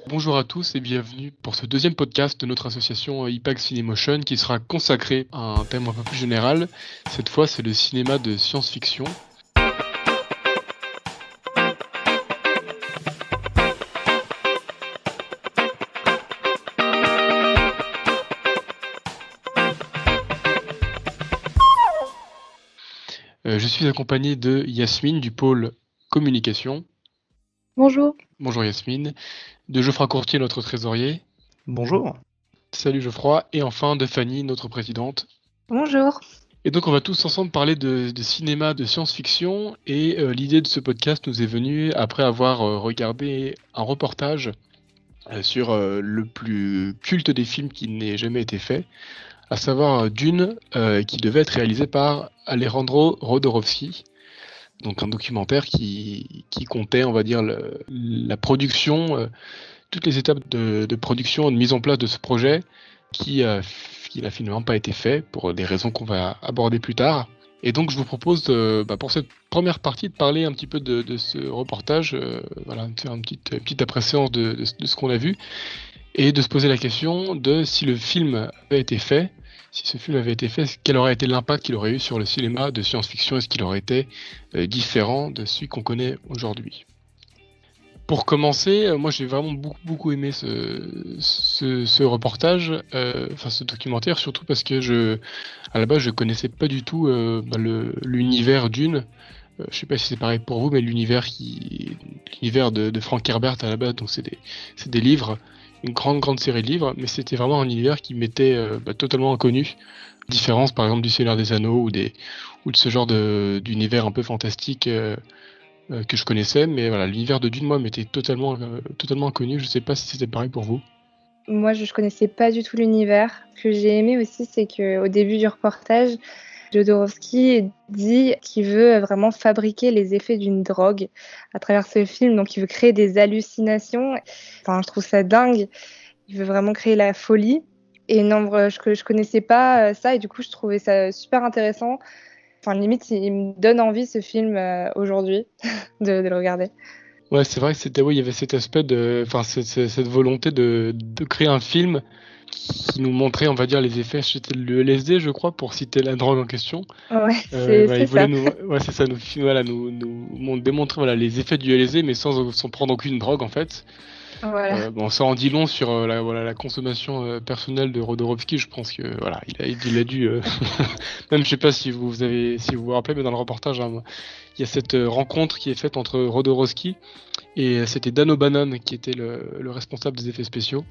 Bonjour à tous et bienvenue pour ce deuxième podcast de notre association IPAC Cinemotion qui sera consacré à un thème un peu plus général. Cette fois, c'est le cinéma de science-fiction. Je suis accompagné de Yasmine du pôle communication. Bonjour. Bonjour Yasmine. De Geoffroy Courtier, notre trésorier. Bonjour. Salut Geoffroy. Et enfin de Fanny, notre présidente. Bonjour. Et donc on va tous ensemble parler de cinéma de science-fiction et l'idée de ce podcast nous est venue après avoir regardé un reportage sur le plus culte des films qui n'ait jamais été fait, à savoir Dune, qui devait être réalisé par Alejandro Jodorowsky. Donc un documentaire qui comptait, on va dire, la production, toutes les étapes de production, de mise en place de ce projet, qui n'a finalement pas été fait pour des raisons qu'on va aborder plus tard. Et donc je vous propose pour cette première partie de parler un petit peu de ce reportage, de faire une petite après-séance de ce qu'on a vu, et de se poser la question de si le film avait été fait, si ce film avait été fait, quel aurait été l'impact qu'il aurait eu sur le cinéma de science-fiction, est-ce qu'il aurait été différent de celui qu'on connaît aujourd'hui. Pour commencer, moi j'ai vraiment beaucoup aimé ce reportage, ce documentaire, surtout parce que à la base je connaissais pas du tout l'univers Dune. Je sais pas si c'est pareil pour vous, mais l'univers de Frank Herbert à la base, donc c'est des livres, une grande série de livres, mais c'était vraiment un univers qui m'était totalement inconnu. Différence par exemple du Seigneur des Anneaux ou de ce genre d'univers un peu fantastique. Que je connaissais, mais voilà, l'univers de Dune, moi, m'était totalement inconnu. Je sais pas si c'était pareil pour vous. Moi, je connaissais pas du tout l'univers. Ce que j'ai aimé aussi, c'est qu'au début du reportage, Jodorowsky dit qu'il veut vraiment fabriquer les effets d'une drogue à travers ce film. Donc, il veut créer des hallucinations. Enfin, je trouve ça dingue. Il veut vraiment créer la folie. Et non, je connaissais pas ça, et du coup, je trouvais ça super intéressant. Enfin, limite, il me donne envie, ce film, aujourd'hui, de le regarder. Ouais, c'est vrai que il y avait cet aspect cette volonté de créer un film qui nous montrait, on va dire, les effets. C'était le LSD, je crois, pour citer la drogue en question. Ouais, c'est Il voulait ça. c'est ça, nous démontrer, voilà, les effets du LSD, mais sans prendre aucune drogue, en fait. Voilà. Ça en dit long sur la consommation personnelle de Jodorowsky. Je pense que voilà, il a dû même je sais pas si si vous vous rappelez, mais dans le reportage, hein, il y a cette rencontre qui est faite entre Jodorowsky et c'était Dan O'Bannon qui était le responsable des effets spéciaux.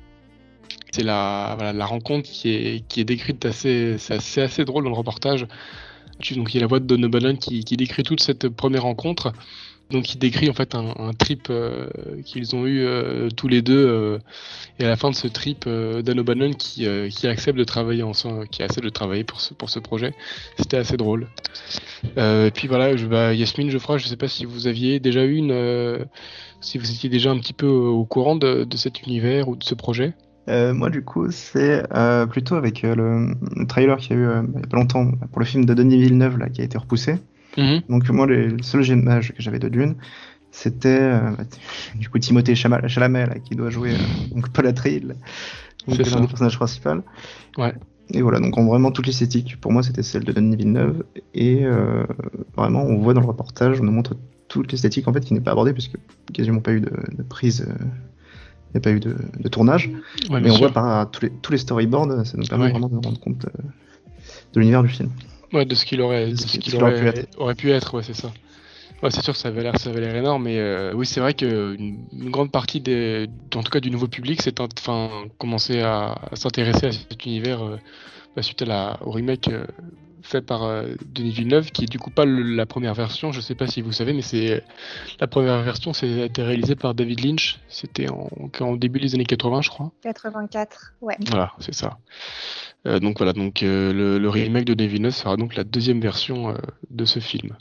C'est la rencontre qui est décrite c'est assez drôle dans le reportage. Donc il y a la voix de Dan O'Bannon qui décrit toute cette première rencontre. Donc il décrit en fait un trip qu'ils ont eu tous les deux, et à la fin de ce trip, Dan O'Bannon qui accepte de travailler ensemble, qui accepte de travailler pour ce projet. C'était assez drôle. Et puis voilà, Yasmine, Geoffroy, je sais pas si vous aviez déjà eu si vous étiez déjà un petit peu au courant de cet univers ou de ce projet. Moi, du coup, c'est plutôt avec le trailer qu'il y a eu il y a pas longtemps pour le film de Denis Villeneuve là, qui a été repoussé. Mhm. Donc, moi, le seul images que j'avais de Dune, c'était du coup Timothée Chalamet là, qui doit jouer donc Paul Atreides, donc C'est l'un ça. des personnages principaux. Ouais. Et voilà, donc vraiment toute l'esthétique, pour moi, c'était celle de Denis Villeneuve. Et vraiment, on voit dans le reportage, on nous montre toute l'esthétique en fait qui n'est pas abordée, puisque quasiment pas eu de prise. Il n'y a pas eu de tournage, Ouais, mais bien on sûr. voit par tous les storyboards, ça nous permet Ouais. vraiment de nous rendre compte de l'univers du film. Ouais, de ce qu'il aurait, De ce qu'il aurait pu être. aurait pu être, ouais, c'est ça. Ouais, c'est sûr que ça avait l'air énorme, mais oui, c'est vrai que une grande partie en tout cas du nouveau public, commençait à s'intéresser à cet univers suite au remake fait par Denis Villeneuve, qui est du coup pas la première version. Je sais pas si vous savez, mais c'est la première version, c'est a été réalisé par David Lynch. C'était en début des années 80, je crois. 84, ouais. Voilà, c'est ça. Donc voilà, le remake de Denis Villeneuve sera donc la deuxième version de ce film.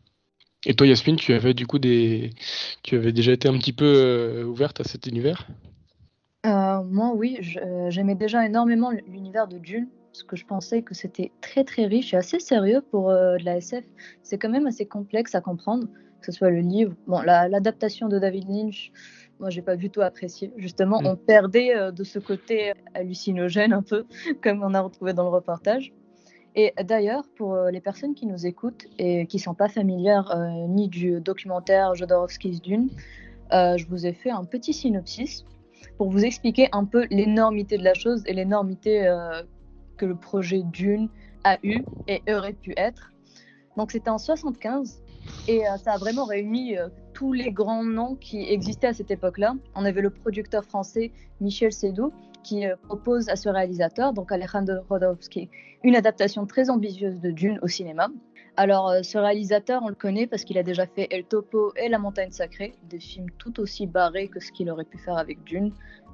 Et toi, Yasmine, tu avais déjà été un petit peu ouverte à cet univers? Moi, oui, j'aimais déjà énormément l'univers de Dune, parce que je pensais que c'était très très riche et assez sérieux pour de la SF. C'est quand même assez complexe à comprendre, que ce soit le livre, bon, l'adaptation de David Lynch, Moi, j'ai pas du tout apprécié. Justement, on perdait de ce côté hallucinogène un peu, comme on a retrouvé dans le reportage. Et d'ailleurs, pour les personnes qui nous écoutent et qui sont pas familières ni du documentaire Jodorowsky's Dune, je vous ai fait un petit synopsis pour vous expliquer un peu l'énormité de la chose et l'énormité que le projet Dune a eu et aurait pu être. Donc c'était en 75 et ça a vraiment réuni tous les grands noms qui existaient à cette époque-là. On avait le producteur français Michel Seydoux qui propose à ce réalisateur, donc Alejandro Jodorowsky, une adaptation très ambitieuse de Dune au cinéma. Alors ce réalisateur, on le connaît parce qu'il a déjà fait El Topo et La Montagne Sacrée, des films tout aussi barrés que ce qu'il aurait pu faire avec Dune.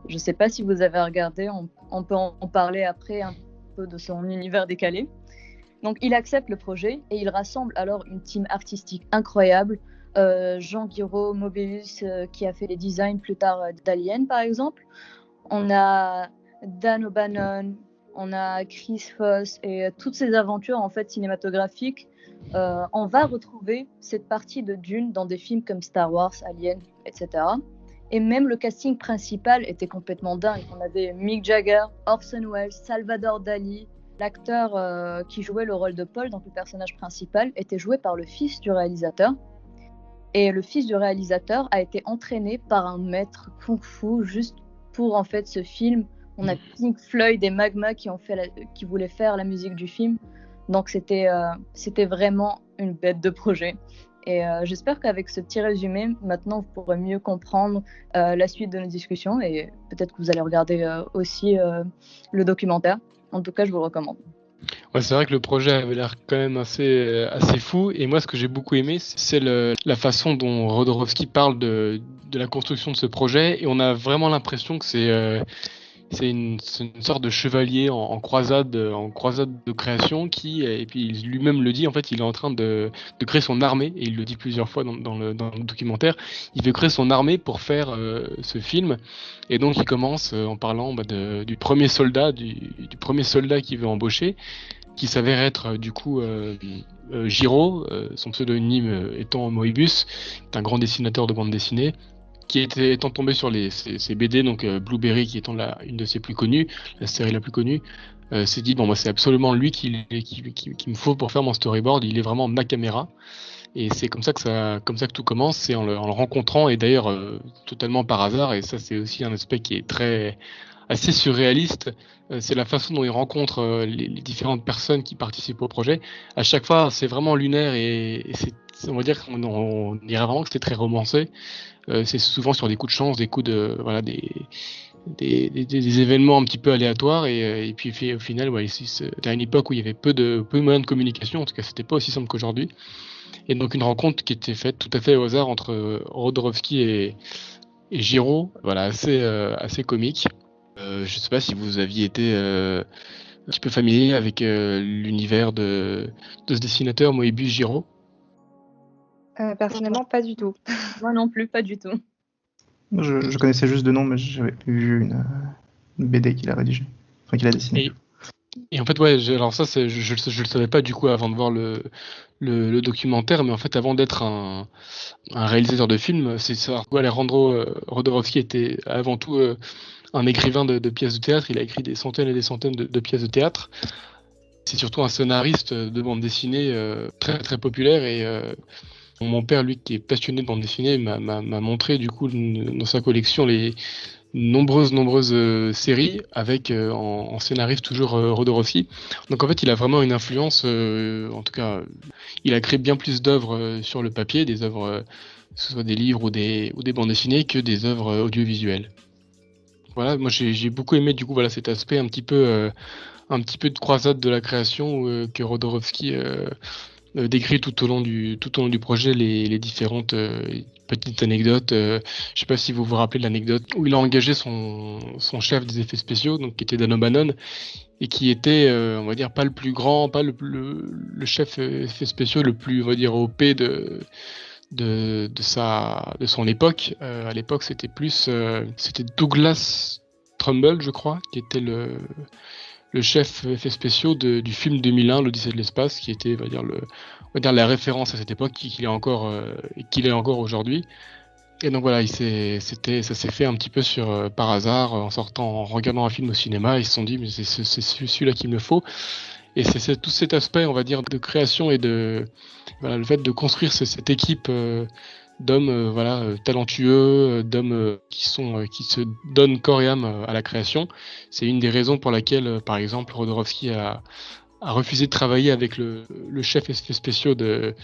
Je ne sais pas si vous avez regardé, on peut en parler après un peu de son univers décalé. Donc il accepte le projet et il rassemble alors une team artistique incroyable. Jean Guiraud, Mobius, qui a fait les designs plus tard d'Alien par exemple. On a Dan O'Bannon, on a Chris Foss et toutes ces aventures en fait cinématographiques. On va retrouver cette partie de Dune dans des films comme Star Wars, Alien, etc. Et même le casting principal était complètement dingue. On avait Mick Jagger, Orson Welles, Salvador Dali. L'acteur qui jouait le rôle de Paul, donc le personnage principal, était joué par le fils du réalisateur. Et le fils du réalisateur a été entraîné par un maître kung-fu juste pour en fait ce film. On a Pink Floyd et Magma qui voulaient faire la musique du film. Donc c'était vraiment une bête de projet. Et j'espère qu'avec ce petit résumé, maintenant vous pourrez mieux comprendre la suite de nos discussions et peut-être que vous allez regarder aussi le documentaire. En tout cas, je vous le recommande. Ouais, c'est vrai que le projet avait l'air quand même assez fou. Et moi, ce que j'ai beaucoup aimé, c'est la façon dont Jodorowsky parle de la construction de ce projet. Et on a vraiment l'impression que c'est une sorte de chevalier en croisade de création et puis lui-même le dit, en fait, il est en train de créer son armée, et il le dit plusieurs fois dans le documentaire. Il veut créer son armée pour faire ce film, et donc il commence en parlant du premier soldat, du premier soldat qu'il veut embaucher, qui s'avère être du coup Giraud, son pseudonyme étant Moebius, un grand dessinateur de bande dessinée, qui étant tombé sur ces BD, donc Blueberry qui étant une de ses plus connues, la série la plus connue, s'est dit bon, moi c'est absolument lui qu'il me faut pour faire mon storyboard, il est vraiment ma caméra. Et c'est comme ça que tout commence, c'est en le rencontrant, et d'ailleurs totalement par hasard, et ça c'est aussi un aspect qui est assez surréaliste, c'est la façon dont il rencontre les différentes personnes qui participent au projet. À chaque fois c'est vraiment lunaire, et on va dire qu'on dirait vraiment que c'était très romancé. C'est souvent sur des coups de chance, des coups de des événements un petit peu aléatoires, et puis au final, c'était à une époque où il y avait peu de moyens de communication, en tout cas c'était pas aussi simple qu'aujourd'hui, et donc une rencontre qui était faite tout à fait au hasard entre Jodorowsky et Giraud, voilà, assez comique. Je sais pas si vous aviez été un petit peu familier avec l'univers de ce dessinateur Moebius Giraud. Personnellement, pas du tout. Moi non plus, pas du tout. Je connaissais juste de nom, mais j'avais vu une BD qu'il a rédigée, enfin qu'il a dessinée. Et en fait, ouais, alors ça, je le savais pas du coup avant de voir le documentaire, mais en fait, avant d'être un réalisateur de films, c'est ça. Alejandro Jodorowsky était avant tout un écrivain de pièces de théâtre. Il a écrit des centaines et des centaines de pièces de théâtre. C'est surtout un scénariste de bande dessinée très très populaire, et mon père, lui, qui est passionné de bande dessinée, m'a montré du coup dans sa collection les nombreuses séries avec en scénariste toujours Jodorowsky. Donc en fait, il a vraiment une influence, en tout cas, il a créé bien plus d'œuvres sur le papier, des œuvres, que ce soit des livres ou des bandes dessinées, que des œuvres audiovisuelles. Voilà, moi j'ai beaucoup aimé du coup cet aspect un petit peu de croisade de la création que Jodorowsky décrit tout au long du projet, les différentes petites anecdotes. Je sais pas si vous vous rappelez de l'anecdote où il a engagé son chef des effets spéciaux, donc qui était Dan O'Bannon, et qui était, on va dire, pas le plus grand, pas le chef effets spéciaux le plus, on va dire, OP de son époque. À l'époque, c'était Douglas Trumbull, je crois, qui était le chef effets spéciaux du film 2001, l'Odyssée de l'espace, qui était, on va dire la référence à cette époque, qu'il est encore aujourd'hui. Et donc voilà, ça s'est fait un petit peu par hasard, en regardant un film au cinéma, ils se sont dit, mais c'est celui-là qu'il me faut. Et c'est tout cet aspect, on va dire, de création et voilà, le fait de construire cette équipe d'hommes talentueux, d'hommes qui se donnent corps et âme à la création. C'est une des raisons pour laquelle, par exemple, Jodorowsky a refusé de travailler avec le chef effets spéciaux de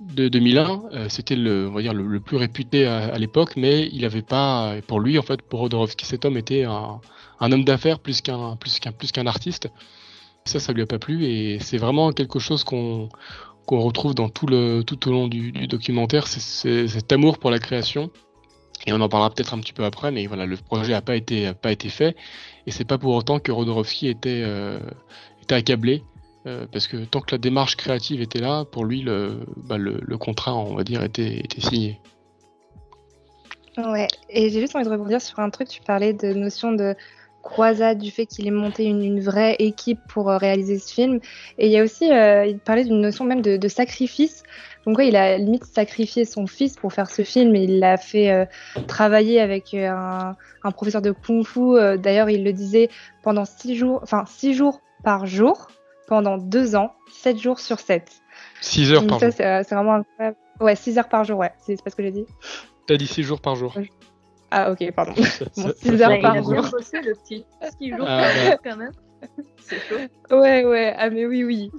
2001. C'était on va dire le plus réputé à l'époque, mais il avait pas, pour lui, en fait, pour Jodorowsky, cet homme était un homme d'affaires plus qu'un artiste. Ça lui a pas plu, et c'est vraiment quelque chose qu'on retrouve tout au long du documentaire, c'est cet amour pour la création. Et on en parlera peut-être un petit peu après, mais voilà, le projet a pas été fait, et c'est pas pour autant que Jodorowsky était accablé, parce que tant que la démarche créative était là, pour lui, le contrat, on va dire, était signé. Ouais, et j'ai juste envie de rebondir sur un truc, tu parlais de notion de croisade, du fait qu'il ait monté une vraie équipe pour réaliser ce film. Et il y a aussi, il parlait d'une notion même de sacrifice. Donc il a limite sacrifié son fils pour faire ce film, et il l'a fait travailler avec un professeur de kung-fu. D'ailleurs, il le disait pendant 6 jours par jour, pendant 2 ans, 7 jours sur 7. 6 heures par jour. Ça, c'est vraiment incroyable. Ouais, 6 heures par jour, ouais. C'est pas ce que j'ai dit. T'as dit 6 jours par jour. Ah, ok, pardon. 6 heures par jour. Il a bien bossé, le petit. 6 jours par jour, quand même. C'est chaud. Ouais. Ah, mais oui.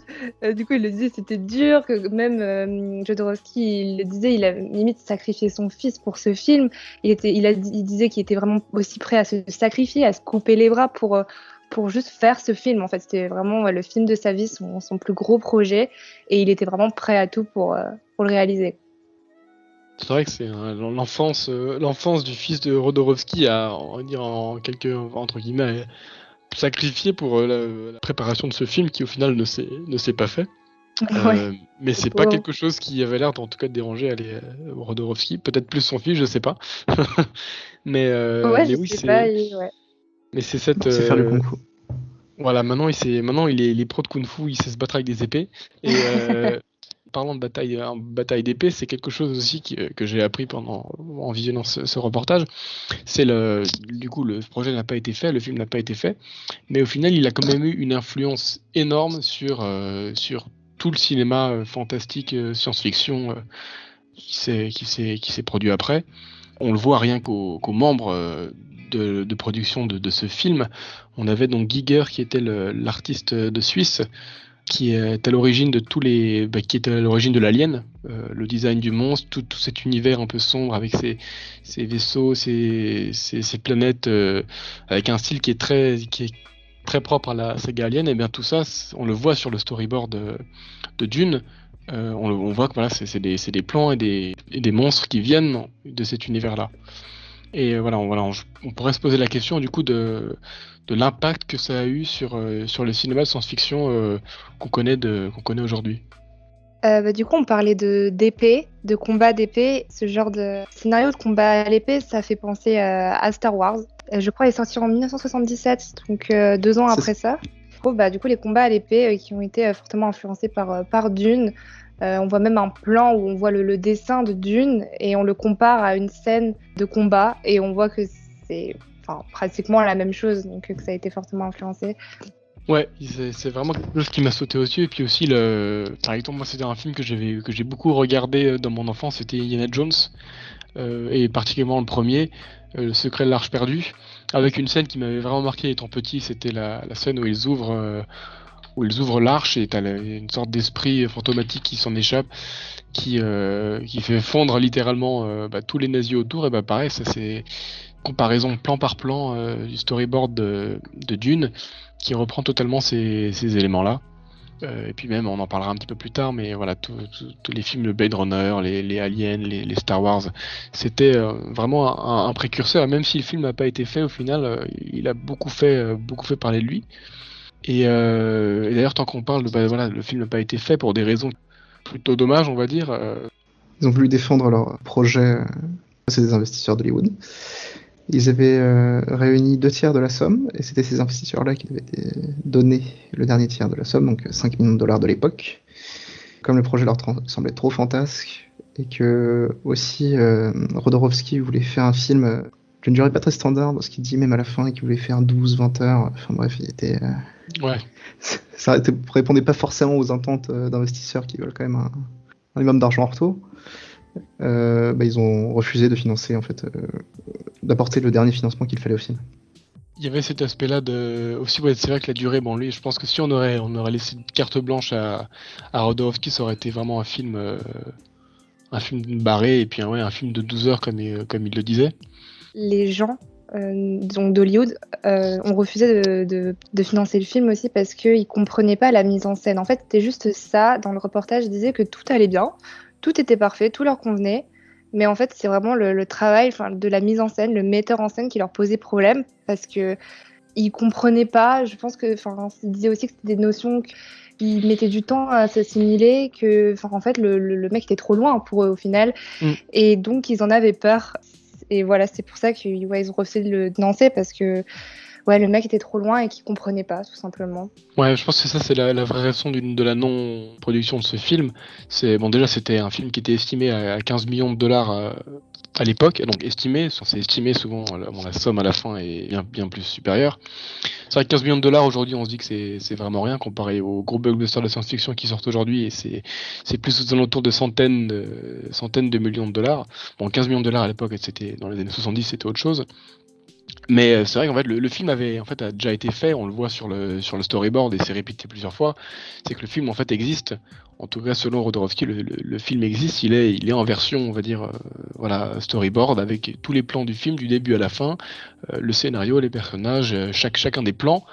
Du coup, il le disait, c'était dur, que même Jodorowsky, il le disait, il a limite sacrifié son fils pour ce film. Il disait qu'il était vraiment aussi prêt à se sacrifier, à se couper les bras pour juste faire ce film. En fait, c'était vraiment le film de sa vie, son plus gros projet, et il était vraiment prêt à tout pour le réaliser. C'est vrai que c'est l'enfance du fils de Jodorowsky on va dire, en quelque, entre guillemets, sacrifié pour la préparation de ce film qui au final ne s'est pas fait. Ouais. Mais c'est pas quelque chose qui avait l'air en tout cas de déranger Jodorowsky, peut-être plus son fils, je sais pas. mais oui, sais pas, ouais. Mais c'est cette c'est faire le kung-fu. Voilà, maintenant il est pro de kung-fu, il sait se battre avec des épées, et parlant de bataille d'épée, c'est quelque chose aussi que j'ai appris en visionnant ce reportage. Du coup, le projet n'a pas été fait, le film n'a pas été fait, mais au final, il a quand même eu une influence énorme sur tout le cinéma fantastique, science-fiction qui s'est produit après. On le voit rien qu'aux membres de production de ce film. On avait donc Giger, qui était l'artiste de Suisse, qui est à l'origine de qui est à l'origine de l'Alien, le design du monstre, tout cet univers un peu sombre avec ces vaisseaux, ces planètes, avec un style qui est très propre à la saga Alien. Et bien tout ça, on le voit sur le storyboard de Dune. On voit que voilà, c'est des plans et des monstres qui viennent de cet univers-là. Et voilà, on pourrait se poser la question du coup de l'impact que ça a eu sur le cinéma de science-fiction qu'on connaît aujourd'hui. Du coup, on parlait d'épée, de combat d'épée. Ce genre de scénario de combat à l'épée, ça fait penser à Star Wars. Je crois qu'il est sorti en 1977, donc 2 ans après ça. Du coup, les combats à l'épée qui ont été fortement influencés par Dune. On voit même un plan où on voit le dessin de Dune et on le compare à une scène de combat, et on voit que c'est pratiquement la même chose, donc que ça a été fortement influencé. Ouais, c'est vraiment quelque chose qui m'a sauté aux yeux. Et puis aussi, par exemple, moi, c'était un film que j'ai beaucoup regardé dans mon enfance, c'était Indiana Jones, et particulièrement le premier, Le Secret de l'Arche perdue, avec une scène qui m'avait vraiment marqué étant petit. C'était la scène où ils ouvrent l'arche, et t'as une sorte d'esprit fantomatique qui s'en échappe, qui fait fondre littéralement tous les nazis autour. Et pareil, ça c'est comparaison plan par plan du storyboard de Dune, qui reprend totalement ces éléments-là. Et puis même, on en parlera un petit peu plus tard, mais voilà, tous les films de Blade Runner, les Aliens, les Star Wars, c'était vraiment un précurseur. Même si le film n'a pas été fait, au final, il a beaucoup fait parler de lui. Et d'ailleurs, tant qu'on parle le film n'a pas été fait pour des raisons plutôt dommages, on va dire. Ils ont voulu défendre leur projet. C'est des investisseurs d'Hollywood. Ils avaient réuni 2 tiers de la somme, et c'était ces investisseurs-là qui devaient donner le dernier tiers de la somme, donc 5 millions de dollars de l'époque. Comme le projet leur semblait trop fantasque, et que aussi Jodorowsky voulait faire un film d'une durée pas très standard, parce qu'il dit même à la fin qu'il voulait faire 12-20 heures. Enfin bref, il était... Ouais. Ça répondait pas forcément aux attentes d'investisseurs qui veulent quand même un minimum d'argent en retour. Ils ont refusé de financer, en fait, d'apporter le dernier financement qu'il fallait au film. Il y avait cet aspect-là aussi, ouais, c'est vrai que la durée, bon, lui, je pense que si on aurait laissé une carte blanche à Jodorowsky, ça aurait été vraiment un film barré, et puis ouais, un film de 12 heures, comme il le disait. Les gens donc d'Hollywood ont refusé de financer le film aussi parce qu'ils comprenaient pas la mise en scène. En fait, c'était juste ça. Dans le reportage, ils disaient que tout allait bien, tout était parfait, tout leur convenait. Mais en fait, c'est vraiment le travail de la mise en scène, le metteur en scène qui leur posait problème parce que ils comprenaient pas. Je pense que, ils disaient aussi que c'était des notions qu'ils mettaient du temps à s'assimiler, que, en fait, le mec était trop loin pour eux au final, et donc ils en avaient peur. Et voilà, c'est pour ça qu'ils ont refusé de le lancer parce que le mec était trop loin et qu'ils comprenaient pas, tout simplement. Ouais, je pense que ça, c'est la vraie raison de la non-production de ce film. Déjà, c'était un film qui était estimé à 15 millions de dollars à l'époque, donc estimé, c'est estimé souvent, la somme à la fin est bien plus supérieure. C'est vrai que 15 millions de dollars aujourd'hui, on se dit que c'est vraiment rien comparé aux gros blockbusters de science-fiction qui sortent aujourd'hui, et c'est plus aux alentours de centaines de millions de dollars. Bon, 15 millions de dollars à l'époque, c'était dans les années 70, c'était autre chose. Mais c'est vrai qu'en fait le film a déjà été fait, on le voit sur le storyboard et c'est répété plusieurs fois. C'est que le film en fait existe. En tout cas selon Jodorowsky, le film existe. Il est en version, on va dire, storyboard avec tous les plans du film du début à la fin, le scénario, les personnages, chacun des plans.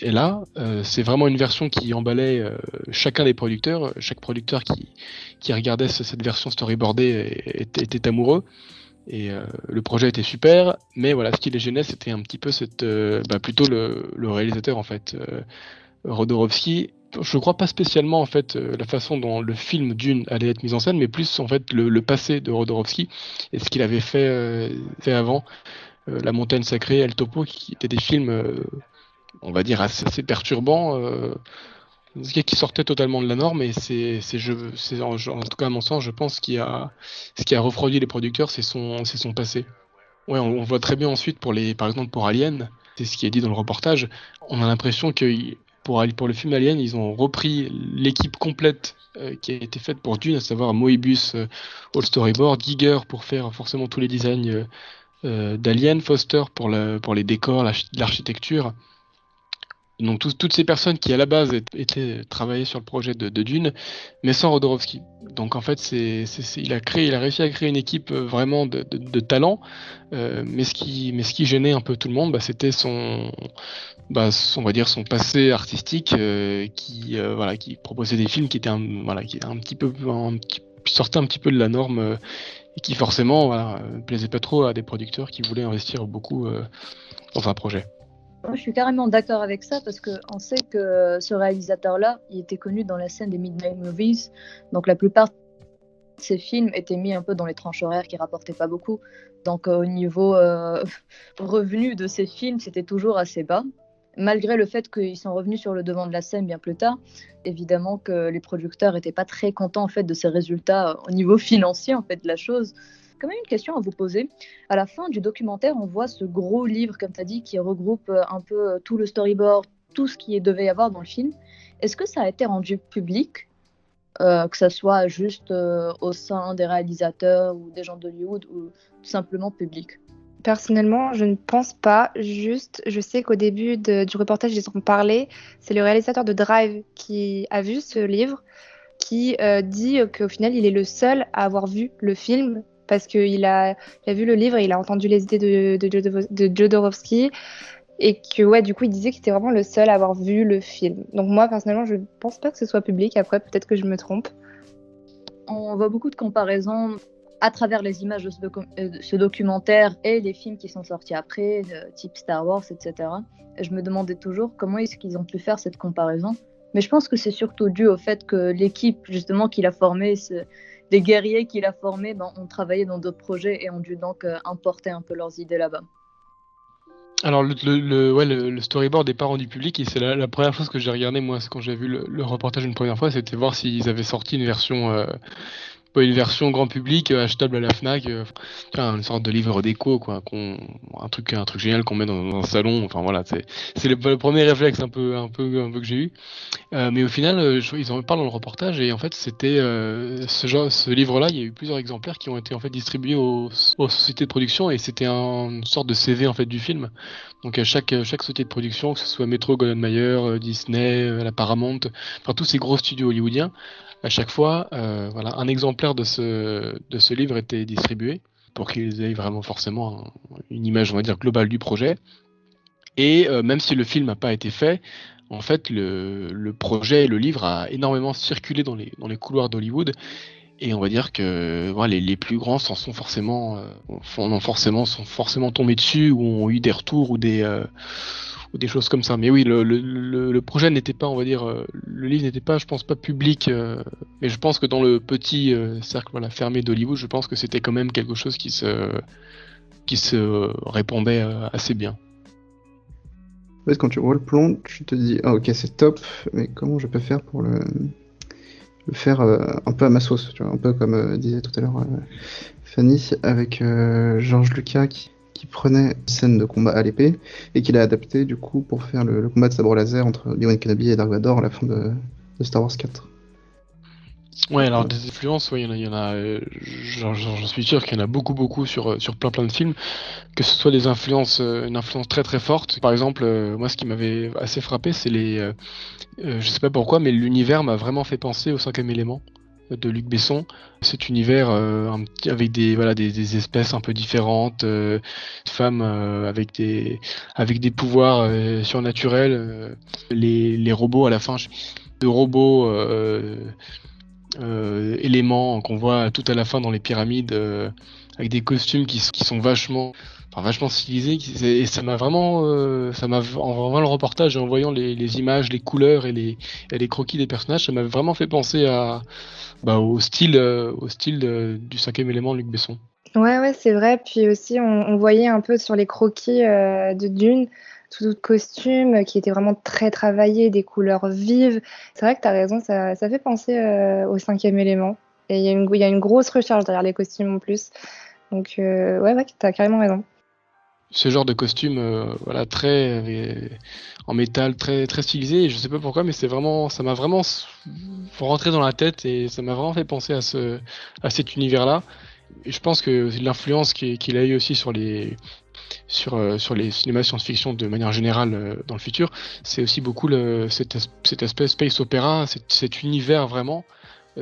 Et là, c'est vraiment une version qui emballait chacun des producteurs. Chaque producteur qui regardait cette version storyboardée était amoureux. Et le projet était super, mais voilà, ce qui les gênait, c'était un petit peu plutôt le réalisateur en fait, Jodorowsky. Je crois pas spécialement en fait la façon dont le film Dune allait être mis en scène, mais plus en fait le passé de Jodorowsky et ce qu'il avait fait avant, La Montagne Sacrée, El Topo, qui étaient des films, on va dire assez perturbants. Qui sortait totalement de la norme, et en tout cas à mon sens, je pense ce qui a refroidi les producteurs, c'est son passé. Ouais, on voit très bien ensuite par exemple pour Alien, c'est ce qui est dit dans le reportage, on a l'impression que pour le film Alien, ils ont repris l'équipe complète qui a été faite pour Dune, à savoir Moebius au storyboard, Giger pour faire forcément tous les designs d'Alien, Foster pour les décors, l'architecture. Donc toutes ces personnes qui à la base étaient travaillées sur le projet de Dune, mais sans Jodorowsky. Donc en fait, il a réussi à créer une équipe vraiment de talent, mais ce qui gênait un peu tout le monde, c'était on va dire son passé artistique, qui proposait des films qui étaient qui sortaient un petit peu de la norme, et qui forcément plaisaient pas trop à des producteurs qui voulaient investir beaucoup dans un projet. Moi, je suis carrément d'accord avec ça parce qu'on sait que ce réalisateur-là, il était connu dans la scène des Midnight Movies. Donc la plupart de ses films étaient mis un peu dans les tranches horaires qui rapportaient pas beaucoup. Donc au niveau revenu de ces films, c'était toujours assez bas. Malgré le fait qu'ils sont revenus sur le devant de la scène bien plus tard, évidemment que les producteurs n'étaient pas très contents en fait, de ces résultats au niveau financier en fait, de la chose. Quand même une question à vous poser. À la fin du documentaire, on voit ce gros livre, comme tu as dit, qui regroupe un peu tout le storyboard, tout ce qu'il devait y avoir dans le film. Est-ce que ça a été rendu public, que ça soit juste au sein des réalisateurs ou des gens d'Hollywood, ou tout simplement public? Personnellement, je ne pense pas. Juste, je sais qu'au début du reportage, ils en parlaient. C'est le réalisateur de Drive qui a vu ce livre, qui dit qu'au final, il est le seul à avoir vu le film parce qu'il a vu le livre et il a entendu les idées de Jodorowsky, et que du coup il disait qu'il était vraiment le seul à avoir vu le film. Donc moi personnellement je ne pense pas que ce soit public, après peut-être que je me trompe. On voit beaucoup de comparaisons à travers les images de ce documentaire et les films qui sont sortis après, type Star Wars, etc. Et je me demandais toujours comment est-ce qu'ils ont pu faire cette comparaison. Mais je pense que c'est surtout dû au fait que l'équipe justement qu'il a formée, des guerriers qu'il a formés, ont travaillé dans d'autres projets et ont dû donc importer un peu leurs idées là-bas. Alors le storyboard n'est pas rendu public, et c'est la première chose que j'ai regardé moi, c'est quand j'ai vu le reportage une première fois, c'était voir s'ils avaient sorti une version pas une version grand public achetable à la Fnac, une sorte de livre déco, quoi, un truc génial qu'on met dans un salon. Enfin voilà, c'est le premier réflexe un peu que j'ai eu. Mais au final, ils en parlent dans le reportage et en fait, c'était ce livre-là. Il y a eu plusieurs exemplaires qui ont été en fait distribués aux sociétés de production et c'était une sorte de CV en fait du film. Donc à chaque société de production, que ce soit Metro, Golden Mayer, Disney, la Paramount, enfin tous ces gros studios hollywoodiens, à chaque fois, voilà, un exemplaire de ce livre était distribué pour qu'ils aient vraiment forcément une image, on va dire, globale du projet. Et même si le film n'a pas été fait, en fait, le projet, le livre a énormément circulé dans les couloirs d'Hollywood. Et on va dire que voilà, les plus grands sont forcément tombés dessus ou ont eu des retours ou des choses comme ça. Mais oui, le projet n'était pas, on va dire, le livre n'était pas, je pense, pas public. Mais je pense que dans le petit cercle voilà, fermé d'Hollywood, je pense que c'était quand même quelque chose qui se répandait assez bien. En fait, quand tu vois le plan, tu te dis, ah ok, c'est top, mais comment je peux faire pour le faire un peu à ma sauce, tu vois, un peu comme disait tout à l'heure Fanny, avec George Lucas qui prenait une scène de combat à l'épée et qui l'a adapté du coup pour faire le combat de sabre laser entre Obi-Wan Kenobi et Dark Vador à la fin de Star Wars 4. Ouais, alors des influences, ouais, il y en a, j'en suis sûr qu'il y en a beaucoup sur plein de films, que ce soit des influences, une influence très très forte. Par exemple, moi, ce qui m'avait assez frappé, c'est je sais pas pourquoi, mais l'univers m'a vraiment fait penser au Cinquième Élément de Luc Besson. Cet univers avec des espèces un peu différentes, femmes avec des pouvoirs surnaturels, les robots à la fin, de robots éléments qu'on voit tout à la fin dans les pyramides avec des costumes qui sont vachement stylisés et ça m'a vraiment en voyant le reportage et en voyant les images, les couleurs et les croquis des personnages, ça m'a vraiment fait penser au style du Cinquième Élément de Luc Besson. Ouais, c'est vrai. Puis aussi, on voyait un peu sur les croquis de Dune, tout costume qui était vraiment très travaillé, des couleurs vives. C'est vrai que tu as raison, ça fait penser au Cinquième Élément. Et il y a une grosse recherche derrière les costumes en plus. Donc, ouais, tu as carrément raison. Ce genre de costume voilà très en métal très très stylisé et je sais pas pourquoi mais ça m'a vraiment rentré dans la tête et ça m'a vraiment fait penser à cet univers là et je pense que l'influence qu'il a eu aussi sur les cinémas science-fiction de manière générale dans le futur, c'est aussi beaucoup cet aspect space opéra, cet univers vraiment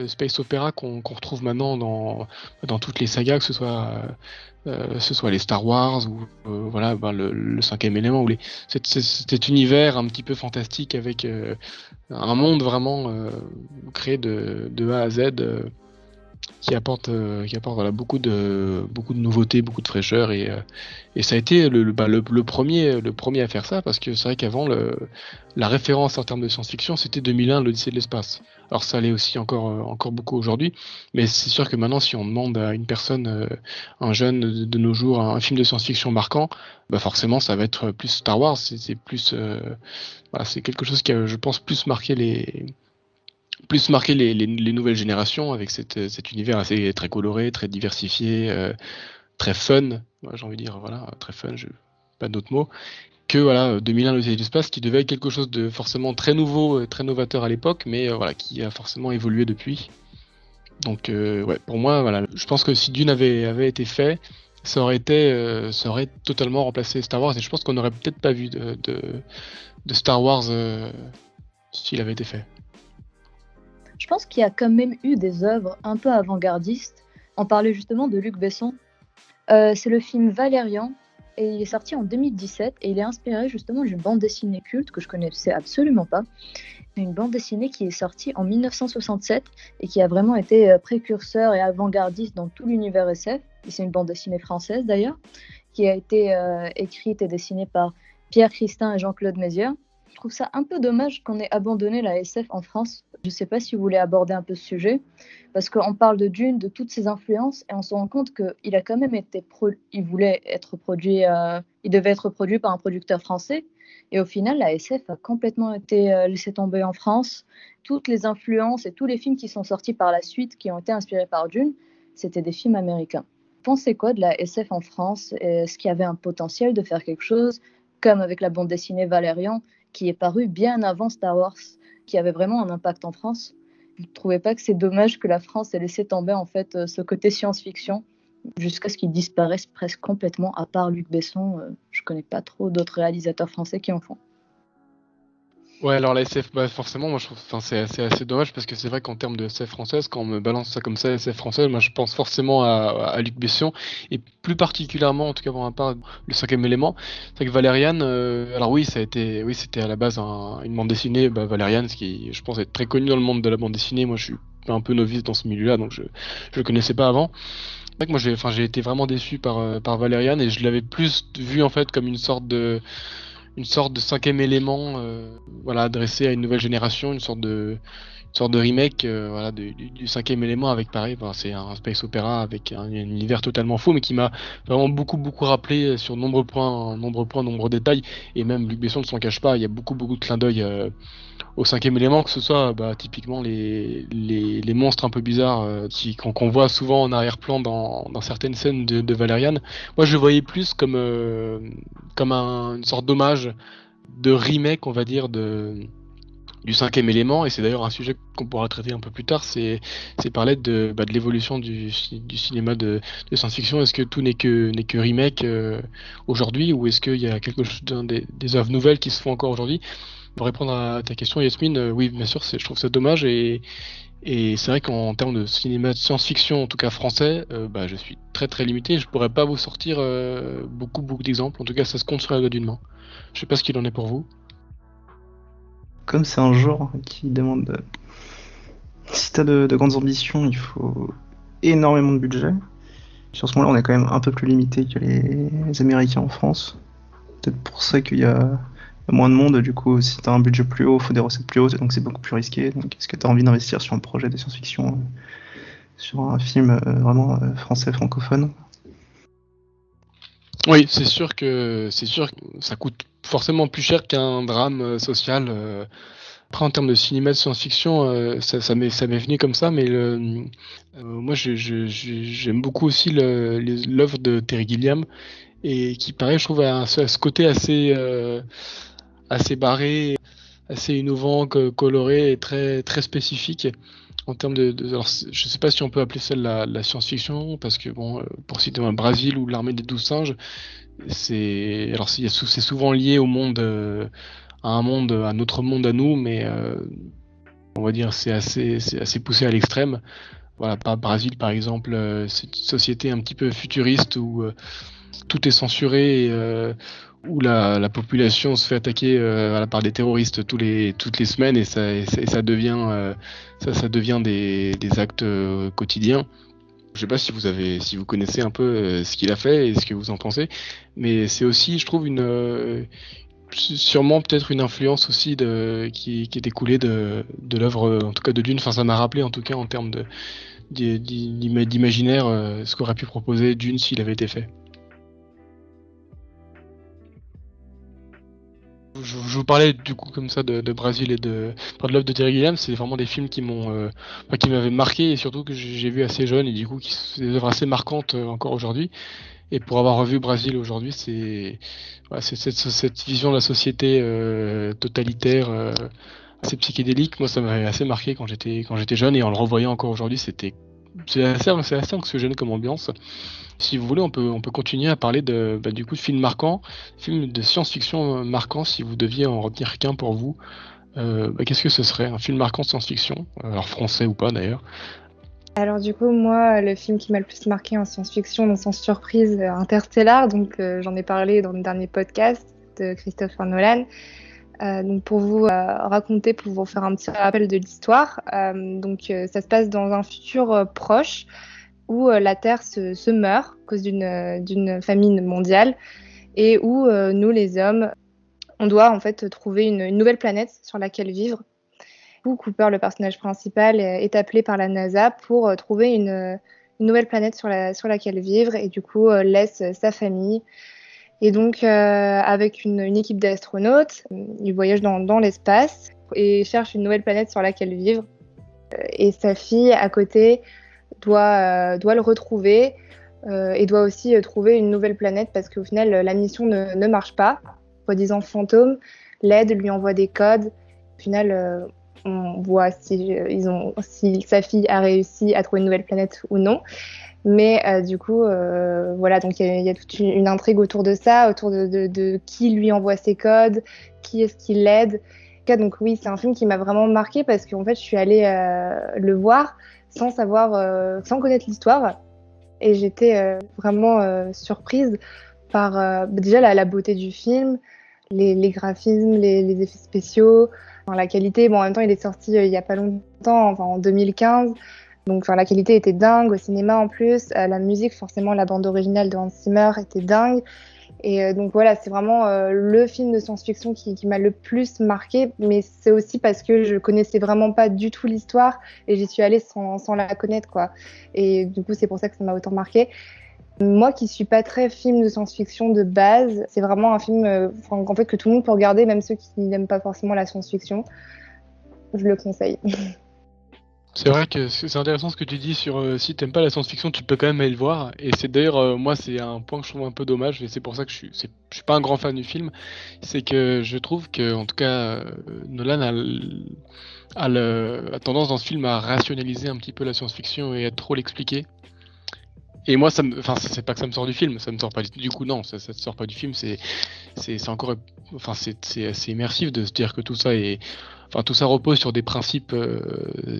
space opéra qu'on retrouve maintenant dans toutes les sagas, que ce soit les Star Wars ou voilà le Cinquième Élément ou cet univers un petit peu fantastique avec un monde vraiment créé de A à Z qui apporte voilà, beaucoup de nouveautés, beaucoup de fraîcheur et ça a été le premier à faire ça parce que c'est vrai qu'avant la référence en termes de science-fiction c'était 2001 l'Odyssée de l'espace. Alors ça l'est aussi encore beaucoup aujourd'hui, mais c'est sûr que maintenant si on demande à une personne, un jeune de nos jours, un film de science-fiction marquant, bah forcément ça va être plus Star Wars, c'est plus voilà, c'est quelque chose qui a je pense plus marqué les nouvelles générations avec cet univers assez très coloré, très diversifié, très fun. Moi, j'ai envie de dire voilà, très fun, pas d'autres mots. Que voilà, 2001 l'Odyssée de l'espace qui devait être quelque chose de forcément très nouveau, très novateur à l'époque, mais voilà, qui a forcément évolué depuis. Donc ouais, pour moi voilà, je pense que si Dune avait été fait, ça aurait totalement remplacé Star Wars et je pense qu'on n'aurait peut-être pas vu de Star Wars s'il avait été fait. Je pense qu'il y a quand même eu des œuvres un peu avant-gardistes. On parlait justement de Luc Besson. C'est le film Valérian et il est sorti en 2017 et il est inspiré justement d'une bande dessinée culte que je connaissais absolument pas. Une bande dessinée qui est sortie en 1967 et qui a vraiment été précurseur et avant-gardiste dans tout l'univers SF. Et c'est une bande dessinée française d'ailleurs, qui a été écrite et dessinée par Pierre Christin et Jean-Claude Mézières. Je trouve ça un peu dommage qu'on ait abandonné la SF en France Je ne sais pas si vous voulez aborder un peu ce sujet, parce qu'on parle de Dune, de toutes ses influences, et on se rend compte qu'il a quand même été il devait être produit par un producteur français, et au final, la SF a complètement été laissée tomber en France. Toutes les influences et tous les films qui sont sortis par la suite, qui ont été inspirés par Dune, c'était des films américains. Vous pensez quoi de la SF en France? Est-ce qu'il y avait un potentiel de faire quelque chose, comme avec la bande dessinée Valérian, qui est parue bien avant Star Wars, qui avait vraiment un impact en France? Vous ne trouvez pas que c'est dommage que la France ait laissé tomber en fait ce côté science-fiction jusqu'à ce qu'il disparaisse presque complètement, à part Luc Besson? Je ne connais pas trop d'autres réalisateurs français qui en font. Ouais, alors la SF, bah forcément, moi je trouve, enfin c'est assez dommage parce que c'est vrai qu'en termes de SF française, quand on me balance ça comme ça, SF française, moi je pense forcément à Luc Besson et plus particulièrement, en tout cas pour ma part, le cinquième élément. C'est vrai que Valériane, alors oui, c'était à la base une bande dessinée, Valériane, ce qui, je pense, est très connu dans le monde de la bande dessinée. Moi, je suis un peu novice dans ce milieu-là, donc je le connaissais pas avant. C'est vrai que moi j'ai été vraiment déçu par Valériane et je l'avais plus vu en fait comme une sorte de cinquième élément, voilà, adressé à une nouvelle génération, une sorte de remake, voilà, du cinquième élément avec pareil, enfin, c'est un space opéra avec un univers totalement faux, mais qui m'a vraiment beaucoup rappelé sur nombreux détails, et même Luc Besson ne s'en cache pas, il y a beaucoup de clins d'œil au cinquième élément, que ce soit typiquement les monstres un peu bizarres qu'on voit souvent en arrière-plan dans certaines scènes de Valériane. Moi, je le voyais plus comme une sorte d'hommage, de remake, on va dire, du cinquième élément, et c'est d'ailleurs un sujet qu'on pourra traiter un peu plus tard, c'est parler de l'évolution du cinéma de science-fiction. Est-ce que tout n'est que remake aujourd'hui, ou est-ce qu'il y a quelque chose, des œuvres nouvelles qui se font encore aujourd'hui? Pour répondre à ta question, Yasmine, oui, bien sûr, je trouve ça dommage, et c'est vrai qu'en termes de cinéma de science-fiction, en tout cas français, je suis très limité. Je pourrais pas vous sortir beaucoup d'exemples. En tout cas, ça se compte sur la doigt d'une main. Je sais pas ce qu'il en est pour vous. Comme c'est un genre qui demande. Si t'as de grandes ambitions, il faut énormément de budget. Sur ce moment-là, on est quand même un peu plus limité que les Américains en France. Peut-être pour ça qu'il y a moins de monde. Du coup, si t'as un budget plus haut, il faut des recettes plus hautes, donc c'est beaucoup plus risqué. Donc, est-ce que t'as envie d'investir sur un projet de science-fiction, sur un film vraiment français francophone? Oui, c'est sûr que ça coûte forcément plus cher qu'un drame social. Après, en termes de cinéma de science-fiction, ça m'est venu comme ça, mais moi, j'aime beaucoup aussi l'œuvre de Terry Gilliam, et qui, pareil, je trouve, a ce côté assez barré, assez innovant, coloré et très spécifique. En termes alors, je sais pas si on peut appeler ça de la science-fiction, parce que bon, pour citer un Brésil ou l'armée des 12 singes, c'est souvent lié au monde, à un autre monde à nous, mais on va dire c'est assez poussé à l'extrême. Voilà, par Brésil par exemple, c'est une société un petit peu futuriste où tout est censuré, et où la population se fait attaquer voilà, par des terroristes toutes les semaines, et ça devient, ça devient des actes quotidiens. Je sais pas si vous connaissez un peu ce qu'il a fait et ce que vous en pensez, mais c'est aussi, je trouve, sûrement peut-être une influence aussi qui est découlée de l'œuvre, en tout cas de Dune. Enfin, ça m'a rappelé en tout cas en termes d'imaginaire ce qu'aurait pu proposer Dune s'il avait été fait. Je vous parlais du coup comme ça de Brésil et de l'œuvre de Terry Gilliam. C'est vraiment des films qui m'avaient marqué, et surtout que j'ai vu assez jeune, et du coup c'est des œuvres assez marquantes encore aujourd'hui. Et pour avoir revu Brésil aujourd'hui, c'est cette vision de la société totalitaire, assez psychédélique. Moi, ça m'avait assez marqué quand j'étais jeune, et en le revoyant encore aujourd'hui, c'est assez anxiogène comme ambiance. Si vous voulez, on peut continuer à parler du coup de films marquants, films de science-fiction marquants. Si vous deviez en retenir qu'un pour vous, qu'est-ce que ce serait un film marquant de science-fiction, alors français ou pas d'ailleurs? Alors du coup, moi, le film qui m'a le plus marqué en science-fiction, donc sans surprise, Interstellar, donc j'en ai parlé dans le dernier podcast de Christopher Nolan. Donc pour vous raconter, pour vous faire un petit rappel de l'histoire, ça se passe dans un futur proche où la Terre se meurt à cause d'une famine mondiale, et où nous, les hommes, on doit en fait trouver une nouvelle planète sur laquelle vivre. Cooper, le personnage principal, est appelé par la NASA pour trouver une nouvelle planète sur laquelle vivre et du coup laisse sa famille. Et donc, avec une équipe d'astronautes, il voyage dans l'espace et cherche une nouvelle planète sur laquelle vivre. Et sa fille, à côté, doit le retrouver et doit aussi trouver une nouvelle planète parce qu'au final, la mission ne marche pas. Soi-disant fantôme, l'aide, lui envoie des codes. Au final, on voit si sa fille a réussi à trouver une nouvelle planète ou non. Mais du coup, voilà, donc il y a toute une intrigue autour de ça, autour de qui lui envoie ses codes, qui est-ce qui l'aide. Donc oui, c'est un film qui m'a vraiment marqué parce qu'en fait, je suis allée le voir sans connaître l'histoire. Et j'étais vraiment surprise par déjà la beauté du film, les graphismes, les effets spéciaux, la qualité. Bon, en même temps, il est sorti il y a pas longtemps, enfin en 2015. Donc, la qualité était dingue au cinéma en plus. La musique, forcément, la bande originale de Hans Zimmer était dingue. Et donc voilà, c'est vraiment le film de science-fiction qui m'a le plus marqué. Mais c'est aussi parce que je connaissais vraiment pas du tout l'histoire et j'y suis allée sans la connaître, quoi. Et du coup, c'est pour ça que ça m'a autant marqué. Moi qui suis pas très film de science-fiction de base, c'est vraiment un film en fait, que tout le monde peut regarder, même ceux qui n'aiment pas forcément la science-fiction. Je le conseille. C'est vrai que c'est intéressant ce que tu dis sur si t'aimes pas la science-fiction, tu peux quand même aller le voir. Et c'est d'ailleurs, moi, c'est un point que je trouve un peu dommage, et c'est pour ça que je suis pas un grand fan du film. C'est que je trouve que, en tout cas, Nolan a tendance dans ce film à rationaliser un petit peu la science-fiction et à trop l'expliquer. Et moi, enfin, c'est pas que ça me sort du film, ça me sort pas du coup, non, ça te sort pas du film, c'est encore, enfin, c'est assez immersif de se dire que tout ça repose sur des principes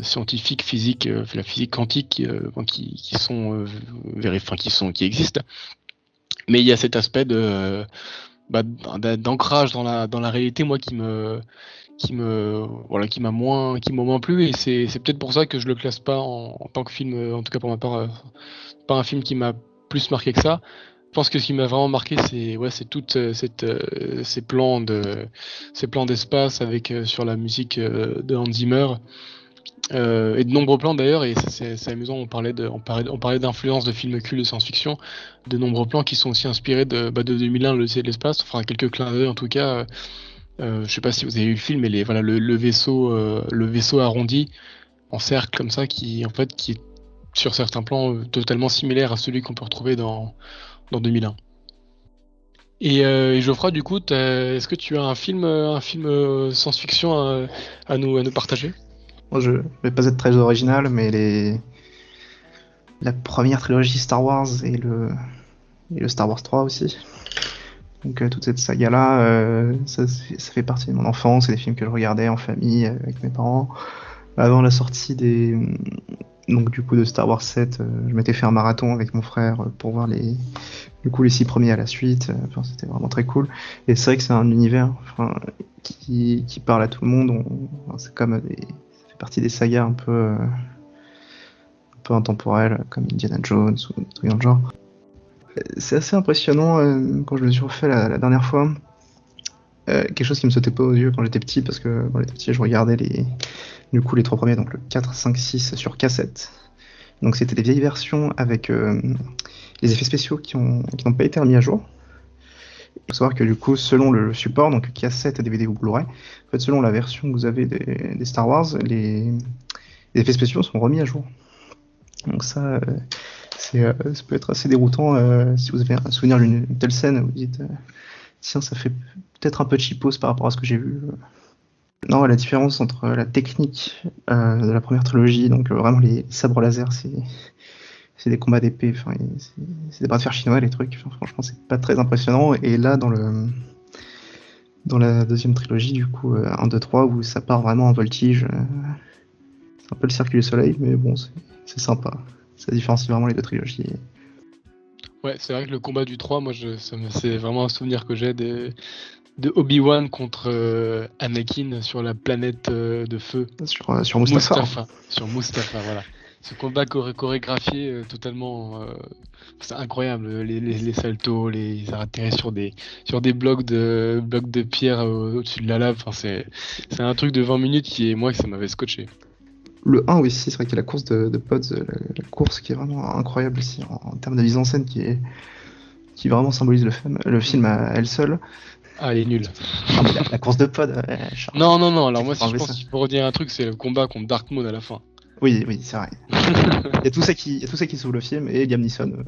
scientifiques, physiques, la physique quantique, qui sont qui existent. Mais il y a cet aspect d'ancrage dans la réalité, moi, qui m'a moins plu, et c'est peut-être pour ça que je le classe pas en tant que film, en tout cas pour ma part, pas un film qui m'a plus marqué que ça. Je pense que ce qui m'a vraiment marqué, c'est toute ces plans d'espace avec sur la musique de Hans Zimmer, et de nombreux plans d'ailleurs, et c'est amusant, on parlait d'influence de films cultes de science-fiction, de nombreux plans qui sont aussi inspirés de 2001, l'Odyssée de l'espace, enfin quelques clins d'œil en tout cas. Je sais pas si vous avez vu le film, mais le vaisseau arrondi en cercle comme ça, qui est sur certains plans totalement similaire à celui qu'on peut retrouver dans 2001. Et Geoffroy, du coup, est-ce que tu as un film science-fiction à nous partager? Moi, je vais pas être très original, mais la première trilogie Star Wars et le Star Wars 3 aussi. Donc toute cette saga-là, ça fait partie de mon enfance, c'est des films que je regardais en famille avec mes parents. Avant la sortie donc du coup de Star Wars 7, je m'étais fait un marathon avec mon frère pour voir les 6 premiers à la suite. Enfin, c'était vraiment très cool. Et c'est vrai que c'est un univers qui parle à tout le monde. C'est comme ça fait partie des sagas un peu intemporelles comme Indiana Jones ou des trucs dans le genre. C'est assez impressionnant quand je me suis refait la dernière fois. Quelque chose qui me sautait pas aux yeux quand j'étais petit, parce que quand j'étais petit, je regardais les 3 premiers, donc le 4, 5, 6 sur cassette. Donc c'était des vieilles versions avec les effets spéciaux qui n'ont pas été remis à jour. Il faut savoir que du coup, selon le support, donc cassette, DVD ou Blu-ray, en fait, selon la version que vous avez des Star Wars, les effets spéciaux sont remis à jour. Donc ça peut être assez déroutant si vous avez un souvenir d'une telle scène, vous dites tiens, ça fait peut-être un peu cheapos par rapport à ce que j'ai vu. Non, la différence entre la technique de la première trilogie, donc vraiment les sabres laser, c'est des combats d'épée, enfin, c'est des bras de fer chinois, les trucs, enfin, franchement c'est pas très impressionnant. Et là dans la deuxième trilogie, du coup 1, 2, 3, où ça part vraiment en voltige, c'est un peu le circuit du soleil, mais bon, c'est sympa. Ça différencie vraiment les deux trilogies. Ouais, c'est vrai que le combat du 3, moi, c'est vraiment un souvenir que j'ai de Obi-Wan contre Anakin sur la planète de feu. Sur Mustapha. Sur Mustapha, voilà. Ce combat chorégraphié totalement, c'est incroyable. Les saltos, ils atterrissent sur des blocs de pierre au-dessus de la lave. Enfin, c'est un truc de 20 minutes que ça m'avait scotché. Le 1 aussi, c'est vrai qu'il y a la course de Pods, la course qui est vraiment incroyable aussi en termes de mise en scène qui vraiment symbolise le film à elle seule. Ah, elle est nulle. Ah, mais la course de Pod. Non. Alors moi, si je enlever pense ça. qu'il faut redire un truc, c'est le combat contre Darkmoon à la fin. Oui, c'est vrai. Il y a tout ça qui sauve le film et Liam Neeson.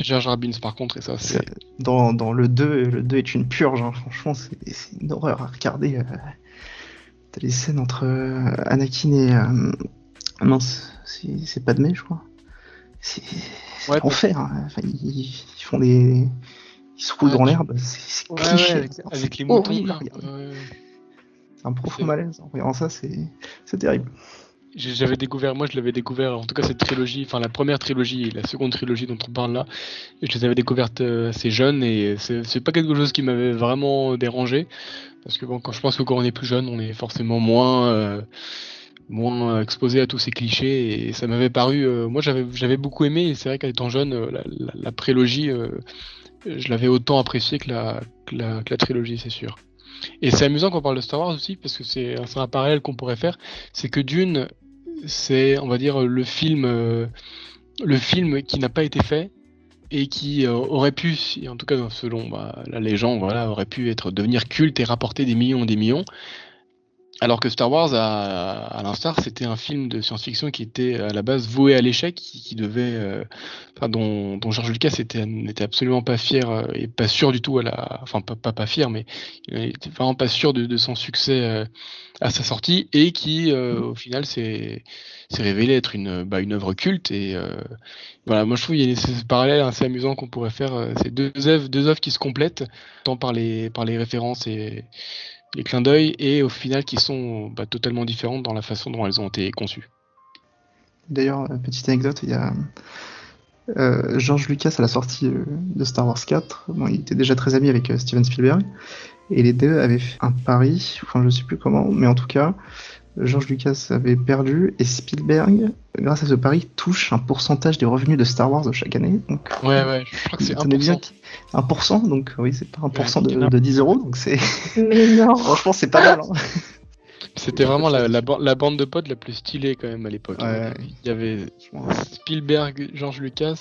Jar Jar Binks par contre, et ça c'est. Dans le 2, le 2 est une purge, hein. Franchement, c'est une horreur à regarder. T'as les scènes entre Anakin et. Mince, c'est Padmé, je crois. C'est l'enfer. Hein. Enfin, ils font des. Ils se roulent dans l'herbe, c'est cliché. Avec les moutons. C'est un profond malaise. En voyant ça, c'est terrible. Je l'avais découvert, en tout cas cette trilogie, enfin la première trilogie et la seconde trilogie dont on parle là, je les avais découvertes assez jeunes et c'est pas quelque chose qui m'avait vraiment dérangé, parce que bon, je pense que quand on est plus jeune, on est forcément moins exposé à tous ces clichés et ça m'avait paru, moi j'avais beaucoup aimé et c'est vrai qu'étant jeune, la prélogie, je l'avais autant apprécié que la trilogie, c'est sûr. Et c'est amusant qu'on parle de Star Wars aussi, parce que c'est un parallèle qu'on pourrait faire, c'est que Dune, c'est, on va dire, le film qui n'a pas été fait et qui aurait pu, en tout cas selon la légende, voilà, aurait pu devenir culte et rapporter des millions et des millions. Alors que Star Wars, à l'instar, c'était un film de science-fiction qui était à la base voué à l'échec, qui devait, dont George Lucas n'était absolument pas fier et pas sûr du tout pas fier, mais il était vraiment pas sûr de son succès à sa sortie, et qui au final s'est révélé être une œuvre culte. Et voilà, moi je trouve qu'il y a ce parallèle assez amusant qu'on pourrait faire, ces deux œuvres qui se complètent, tant par les références et les clins d'œil, et au final qui sont totalement différentes dans la façon dont elles ont été conçues. D'ailleurs, petite anecdote, il y a George Lucas à la sortie de Star Wars 4, bon, il était déjà très ami avec Steven Spielberg, et les deux avaient fait un pari, enfin je sais plus comment, mais en tout cas, George Lucas avait perdu, et Spielberg, grâce à ce pari, touche un pourcentage des revenus de Star Wars de chaque année. Donc, ouais, je crois que c'est 1%. 1%, donc oui, c'est pas 1% de 10 euros, donc c'est. Mais non. Franchement, c'est pas mal. Hein. C'était vraiment la bande de potes la plus stylée quand même à l'époque. Ouais. Il y avait Spielberg, George Lucas,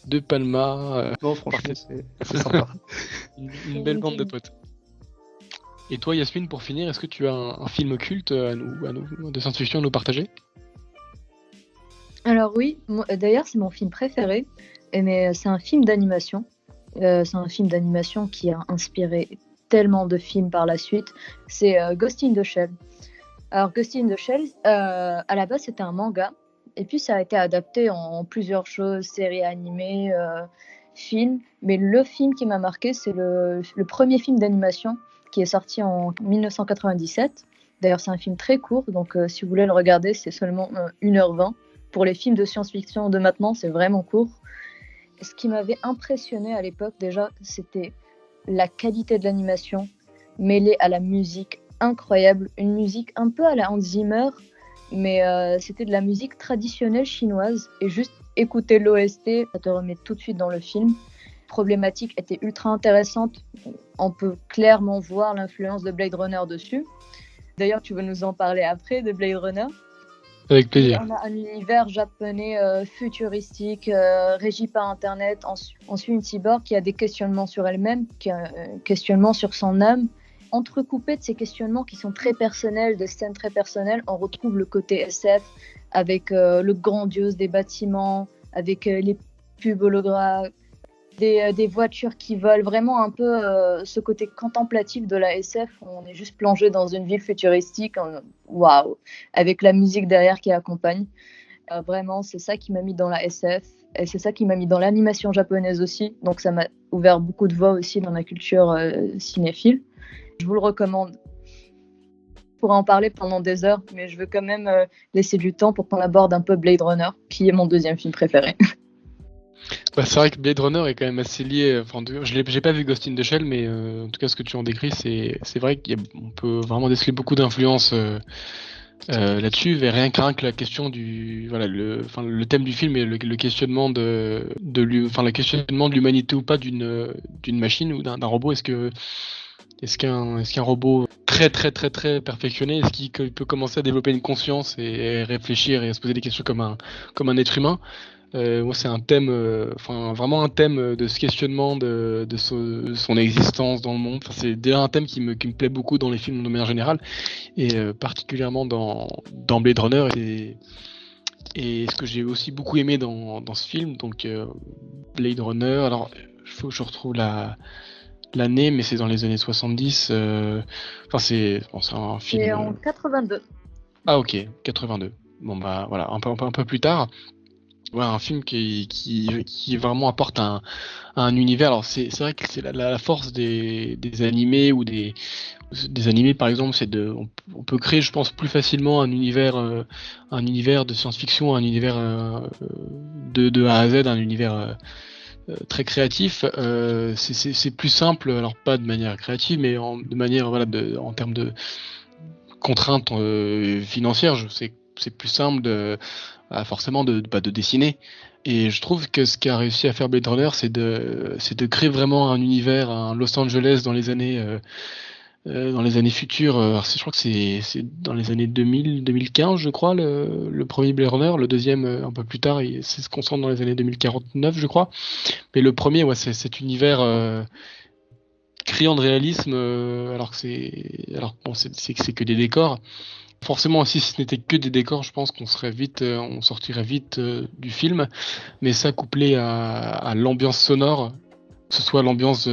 De Palma. Non, franchement, c'est sympa. une belle bande de potes. Et toi, Yasmine, pour finir, est-ce que tu as un film culte à nous, de science-fiction à nous partager ? Alors oui, d'ailleurs c'est mon film préféré, mais c'est un film d'animation. C'est un film d'animation qui a inspiré tellement de films par la suite. C'est Ghost in the Shell. Alors Ghost in the Shell, à la base c'était un manga, et puis ça a été adapté en plusieurs choses, séries animées, films. Mais le film qui m'a marqué, c'est le premier film d'animation qui est sorti en 1997. D'ailleurs c'est un film très court, donc si vous voulez le regarder, c'est seulement 1h20. Pour les films de science-fiction de maintenant, c'est vraiment court. Ce qui m'avait impressionné à l'époque, déjà, c'était la qualité de l'animation mêlée à la musique incroyable. Une musique un peu à la Hans Zimmer, mais c'était de la musique traditionnelle chinoise. Et juste écouter l'OST, ça te remet tout de suite dans le film. La problématique était ultra intéressante. On peut clairement voir l'influence de Blade Runner dessus. D'ailleurs, tu veux nous en parler après de Blade Runner ? Avec plaisir. On a un univers japonais futuristique, régi par Internet. On suit une cyborg qui a des questionnements sur elle-même, qui a un questionnement sur son âme. Entrecoupé de ces questionnements qui sont très personnels, de scènes très personnelles, on retrouve le côté SF avec le grandiose des bâtiments, avec les pubs holographes, des voitures qui volent, vraiment un peu ce côté contemplatif de la SF. On est juste plongé dans une ville futuristique, waouh, avec la musique derrière qui accompagne. Vraiment, c'est ça qui m'a mis dans la SF, et c'est ça qui m'a mis dans l'animation japonaise aussi. Donc ça m'a ouvert beaucoup de voies aussi dans la culture cinéphile. Je vous le recommande. Je pourrais en parler pendant des heures, mais je veux quand même laisser du temps pour qu'on aborde un peu Blade Runner, qui est mon deuxième film préféré. C'est vrai que Blade Runner est quand même assez lié. Enfin, j'ai pas vu Ghost in the Shell, mais en tout cas, ce que tu en décris, c'est vrai qu'on peut vraiment déceler beaucoup d'influences là-dessus, et rien que la question du voilà le thème du film et le questionnement le questionnement de l'humanité ou pas d'une machine ou d'un robot. Est-ce qu'un robot très très très très perfectionné, est-ce qu'il peut commencer à développer une conscience et réfléchir et à se poser des questions comme un être humain? Moi, c'est un thème, vraiment un thème de ce questionnement de son existence dans le monde. Enfin, c'est déjà un thème qui me plaît beaucoup dans les films de manière générale, et particulièrement dans Blade Runner. Et ce que j'ai aussi beaucoup aimé dans ce film, donc Blade Runner, alors il faut que je retrouve l'année, mais c'est dans les années 70. C'est un film. C'est en 82. Ah, ok, 82. Bon, bah voilà, un peu plus tard. Ouais, un film qui vraiment apporte un univers. Alors c'est vrai que c'est la force des animés ou des animés, par exemple, on peut créer, je pense, plus facilement un univers de science-fiction, un univers de A à Z, un univers très créatif. C'est plus simple, alors pas de manière créative, mais de manière en termes de contraintes financières. C'est plus simple forcément de dessiner. Et je trouve que ce qu'a réussi à faire Blade Runner, c'est de créer vraiment un univers, un Los Angeles dans les années futures. Alors je crois que c'est dans les années 2000, 2015, je crois, le premier Blade Runner. Le deuxième, un peu plus tard, c'est se concentre dans les années 2049, je crois. Mais le premier, ouais, c'est cet univers criant de réalisme, alors que c'est que des décors. Forcément, si ce n'était que des décors, je pense qu'on sortirait vite du film. Mais ça, couplé à l'ambiance sonore, que ce soit l'ambiance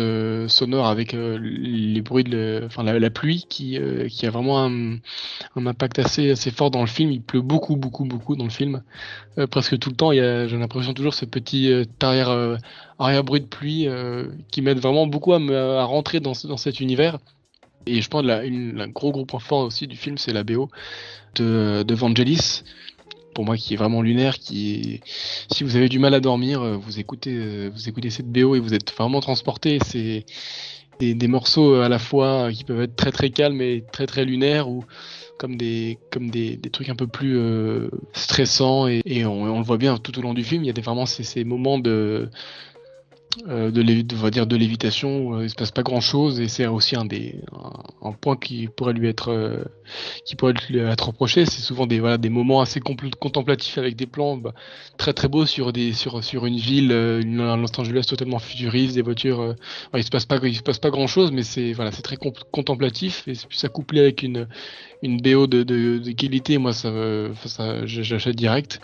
sonore avec les bruits la pluie qui a vraiment un impact assez fort dans le film. Il pleut beaucoup, beaucoup, beaucoup dans le film. Presque tout le temps, j'ai l'impression toujours ce petit arrière-bruit de pluie qui m'aide vraiment beaucoup à rentrer dans cet univers. Et je pense que un gros point fort aussi du film, c'est la BO de Vangelis, pour moi qui est vraiment lunaire, si vous avez du mal à dormir, vous écoutez cette BO et vous êtes vraiment transporté. C'est des morceaux à la fois qui peuvent être très très calmes et très très lunaires, ou comme des trucs un peu plus stressants, et on le voit bien tout au long du film. Il y a vraiment ces moments on va dire de lévitation où il se passe pas grand chose, et c'est aussi un point qui pourrait lui être reproché. C'est souvent des moments assez contemplatifs avec des plans très très beaux sur une ville, un Los Angeles totalement futuriste, des voitures. Il se passe pas grand chose, mais c'est très contemplatif, et puis ça couplé avec une BO de qualité. Moi j'achète direct.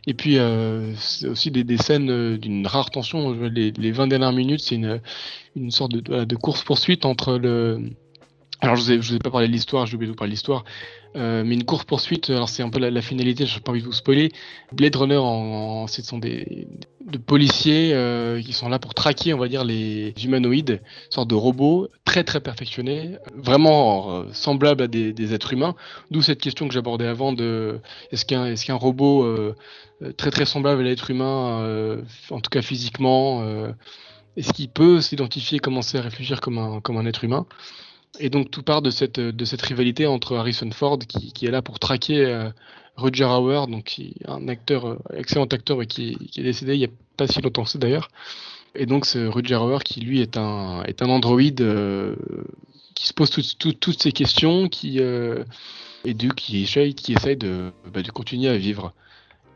Et puis c'est aussi des scènes d'une rare tension. Les 20 dernières minutes, c'est une sorte de course-poursuite entre Alors je vous ai pas parlé de l'histoire, j'ai oublié de vous parler de l'histoire. Mais une course-poursuite, alors c'est un peu la finalité, je n'ai pas envie de vous spoiler. Blade Runner, ce sont de policiers qui sont là pour traquer, on va dire, les humanoïdes, une sorte de robots très très perfectionnés, vraiment semblables à des êtres humains. D'où cette question que j'abordais avant est-ce qu'un robot très très semblable à l'être humain, en tout cas physiquement, est-ce qu'il peut s'identifier, commencer à réfléchir comme un être humain? Et donc tout part de cette rivalité entre Harrison Ford qui est là pour traquer Rutger Hauer, donc un excellent acteur, qui est décédé il y a pas si longtemps que ça d'ailleurs. Et donc ce Rutger Hauer qui lui est un androïde qui se pose toutes ces questions, qui essaye de continuer à vivre.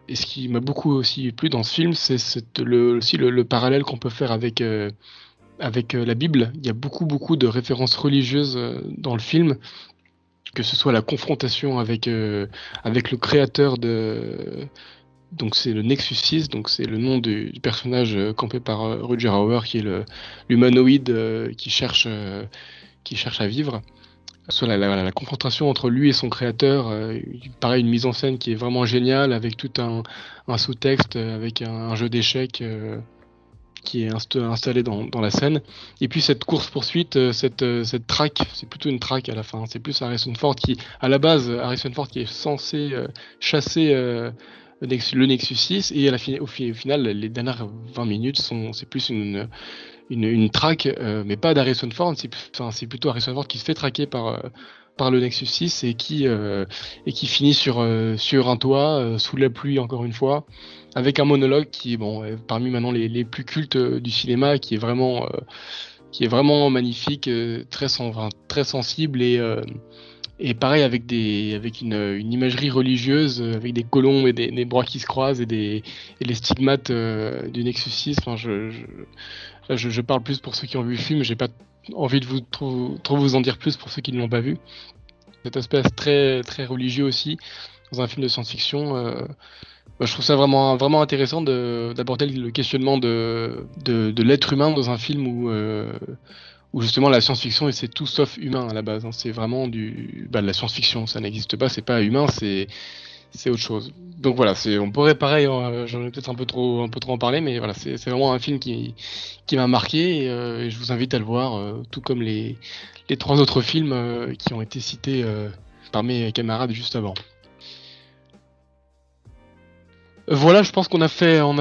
Et ce qui m'a beaucoup aussi plu dans ce film, c'est aussi le parallèle qu'on peut faire avec la Bible. Il y a beaucoup de références religieuses dans le film, que ce soit la confrontation avec le créateur donc c'est le Nexus 6, donc c'est le nom du personnage campé par Rutger Hauer, qui est l'humanoïde qui cherche à vivre. Soit la confrontation entre lui et son créateur, pareil, une mise en scène qui est vraiment géniale, avec tout un sous-texte, avec un jeu d'échecs qui est installé dans la scène. Et puis cette course-poursuite, cette track, c'est plutôt une track à la fin. C'est plus Harrison Ford qui est censé chasser le Nexus 6, et au final, les dernières 20 minutes, c'est plus une track, mais pas d'Harrison Ford. C'est plutôt Harrison Ford qui se fait traquer par par le Nexus 6 et qui finit sur un toit, sous la pluie encore une fois, avec un monologue qui est parmi maintenant les plus cultes du cinéma, qui est vraiment magnifique, très sensible et pareil avec une imagerie religieuse, avec des colombes et des bras qui se croisent et les stigmates du Nexus 6. Enfin, je parle plus pour ceux qui ont vu le film, j'ai pas envie de trop vous en dire plus pour ceux qui ne l'ont pas vu. Cet aspect très, très religieux aussi dans un film de science-fiction, je trouve ça vraiment, vraiment intéressant d'aborder le questionnement de l'être humain dans un film où justement la science-fiction c'est tout sauf humain à la base, hein. C'est vraiment de la science-fiction, ça n'existe pas, c'est pas humain, c'est autre chose. Donc voilà, on pourrait pareil, j'en ai peut-être un peu trop en parler, mais voilà, c'est vraiment un film qui m'a marqué et je vous invite à le voir, tout comme les 3 autres films qui ont été cités par mes camarades juste avant. Voilà, je pense qu'on a fait un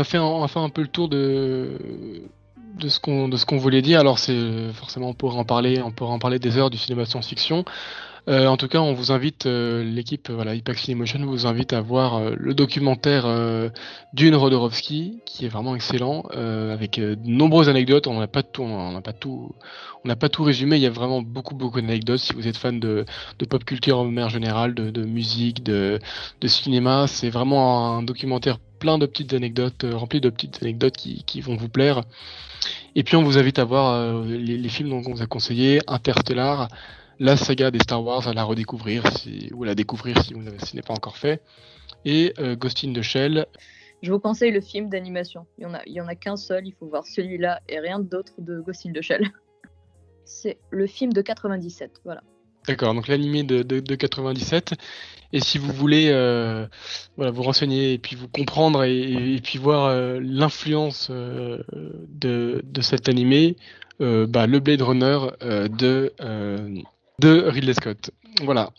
peu le tour de ce qu'on voulait dire. Alors c'est forcément on pourrait en parler des heures du cinéma science-fiction. En tout cas, on vous invite, l'équipe Ipax Cinemotion vous invite à voir le documentaire Dune Jodorowsky, qui est vraiment excellent, avec de nombreuses anecdotes. On n'a pas tout résumé. Il y a vraiment beaucoup d'anecdotes. Si vous êtes fan de pop culture en manière générale, de musique, de cinéma, c'est vraiment un documentaire plein de petites anecdotes, rempli de petites anecdotes qui vont vous plaire. Et puis on vous invite à voir les films dont on vous a conseillé, Interstellar, la saga des Star Wars, à la redécouvrir ou à la découvrir si ce n'est pas encore fait, et Ghost in the Shell. Je vous conseille le film d'animation. Il y en a qu'un seul, il faut voir celui-là et rien d'autre de Ghost in the Shell. C'est le film de 97, voilà. D'accord, donc l'animé de 97. Et si vous voulez vous renseigner et puis vous comprendre et puis voir l'influence de cet animé, le Blade Runner de Ridley Scott. Voilà.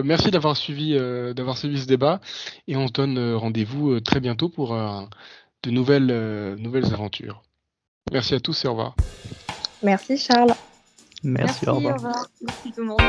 Merci d'avoir suivi ce débat et on se donne rendez-vous très bientôt pour de nouvelles aventures. Merci à tous et au revoir. Merci Charles. Merci, au revoir. Au revoir. Merci tout le monde.